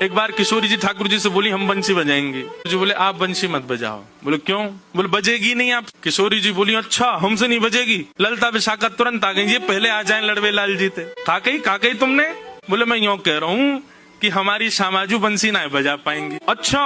एक बार किशोरी जी ठाकुर जी से बोली हम बंसी बजाएंगे। जो बोले आप बंसी मत बजाओ। बोले क्यों? बोले बजेगी नहीं आप। किशोरी जी बोली अच्छा हमसे नहीं बजेगी। ललता विशाखा तुरंत आ गई, ये पहले आ जाए लड़वे लाल जी थे। का कही तुमने? बोले मैं यूं कह रहा हूँ कि हमारी श्यामाजू बंसी ना बजा पाएंगी। अच्छा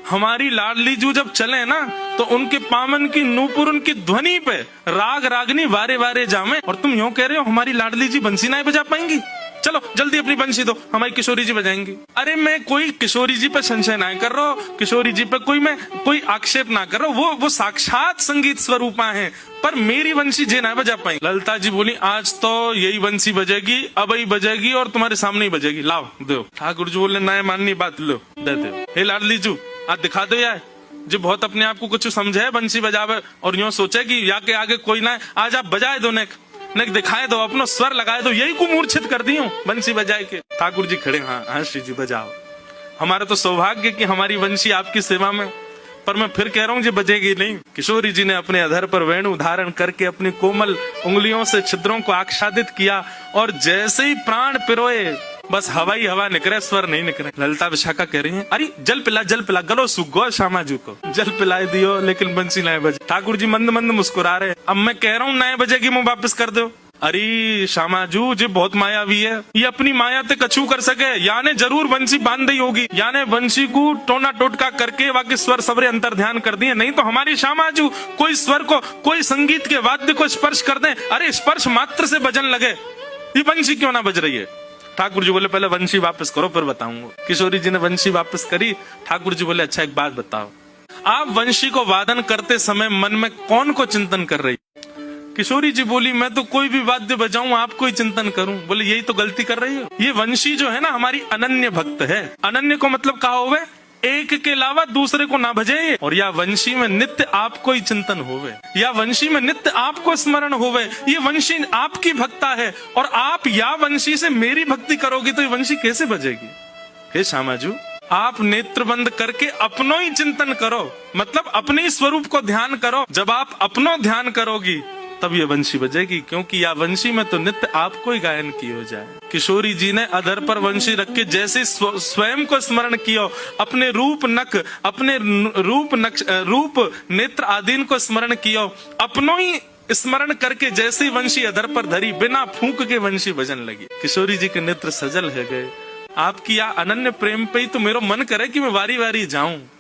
हमारी लाडली जू जब चले ना तो उनके पामन की नूपुर उनकी ध्वनि पे राग रागनी वारे वारे जामे, और तुम यूं कह रहे हो हमारी लाडली जी बंसी ना बजा पाएंगी। चलो जल्दी अपनी बंसी दो, हमारी किशोरी जी बजाएंगी। अरे मैं कोई किशोरी जी पे संशय ना कर रहा हूँ, किशोरी जी पे कोई आक्षेप ना कर रहा हूँ, वो साक्षात संगीत स्वरूपा है, पर मेरी बंसी जे ना बजा पाएंगी। ललिता जी बोली आज तो यही बंसी बजेगी, अब ही बजेगी और तुम्हारे सामने ही बजेगी, लाओ दो। ठाकुर जी बोले ना माननी बात, लो दे दो। हे लाडली जू आज दिखा दो यार, जो बहुत अपने आप को कुछ समझे बंसी बजावे और यूं सोचे कि या के आगे कोई ना, आज आप बजाए दो, नेक दिखाए दो, अपना स्वर लगाए दो, यही को मूर्छित कर दी हूँ बंसी बजाए के। ठाकुर जी खड़े, हाँ श्री जी बजाओ, हमारा तो सौभाग्य कि हमारी बंसी आपकी सेवा में, पर मैं फिर कह रहा हूँ जी बजेगी नहीं। किशोरी जी ने अपने अधर पर वेणु धारण करके अपनी कोमल उंगलियों से छिद्रों को आच्छादित किया और जैसे ही प्राण पिरोए बस हवा ही हवा निकले, स्वर नहीं निकले। ललिता विशाखा कह रही है अरे जल पिला गलो सुगो श्यामाजू को जल पिलाए दियो, लेकिन बंसी नए बजे। ठाकुर जी मंद मंद मुस्कुरा रहे, अब मैं कह रहा हूँ नए बजेगी मुंह वापस कर दो। अरे श्यामाजू जी बहुत मायावी है, ये अपनी माया ते कछू कर सके, याने जरूर बंसी बांध दी होगी, याने बंसी को टोना टोटका करके बाकी स्वर सबरे अंतर ध्यान कर दिए, नहीं तो हमारी श्यामाजू कोई स्वर को, कोई संगीत के वाद्य को स्पर्श कर दे, अरे स्पर्श मात्र से बजन लगे, ये बंसी क्यों ना बज रही है। ठाकुर जी बोले पहले बंसी वापस करो फिर बताऊंगा। किशोरी जी ने बंसी वापस करी। ठाकुर जी बोले अच्छा एक बात बताओ, आप बंसी को वादन करते समय मन में कौन को चिंतन कर रही? किशोरी जी बोली मैं तो कोई भी वाद्य बजाऊं आपको ही चिंतन करूं। बोले यही तो गलती कर रही हो, ये वंशी जो है ना हमारी अनन्य भक्त है। अनन्य को मतलब कहा होवे एक के अलावा दूसरे को ना भजे, और या वंशी में नित्य आपको ही चिंतन होवे, या वंशी में नित्य आपको स्मरण होवे, ये वंशी आपकी भक्ता है, और आप या वंशी से मेरी भक्ति करोगी तो ये वंशी कैसे बजेगी। हे श्यामाजू आप नेत्र बंद करके अपनो ही चिंतन करो, मतलब अपने ही स्वरूप को ध्यान करो, जब आप अपनो ध्यान करोगी तब ये वंशी बजेगी, क्योंकि या वंशी में तो नित्य आपको ही गायन की हो जाए। किशोरी जी ने अधर पर वंशी रख के जैसे स्वयं को स्मरण किया, अपने रूप नक, अपने रूप नेत्र आदीन को स्मरण किया, अपनो ही स्मरण करके जैसे ही वंशी अधर पर धरी, बिना फूंक के वंशी बजन लगी। किशोरी जी के नेत्र सजल है गए। आपकी या अनन्य प्रेम पे ही तो मेरा मन करे कि मैं वारी वारी जाऊं।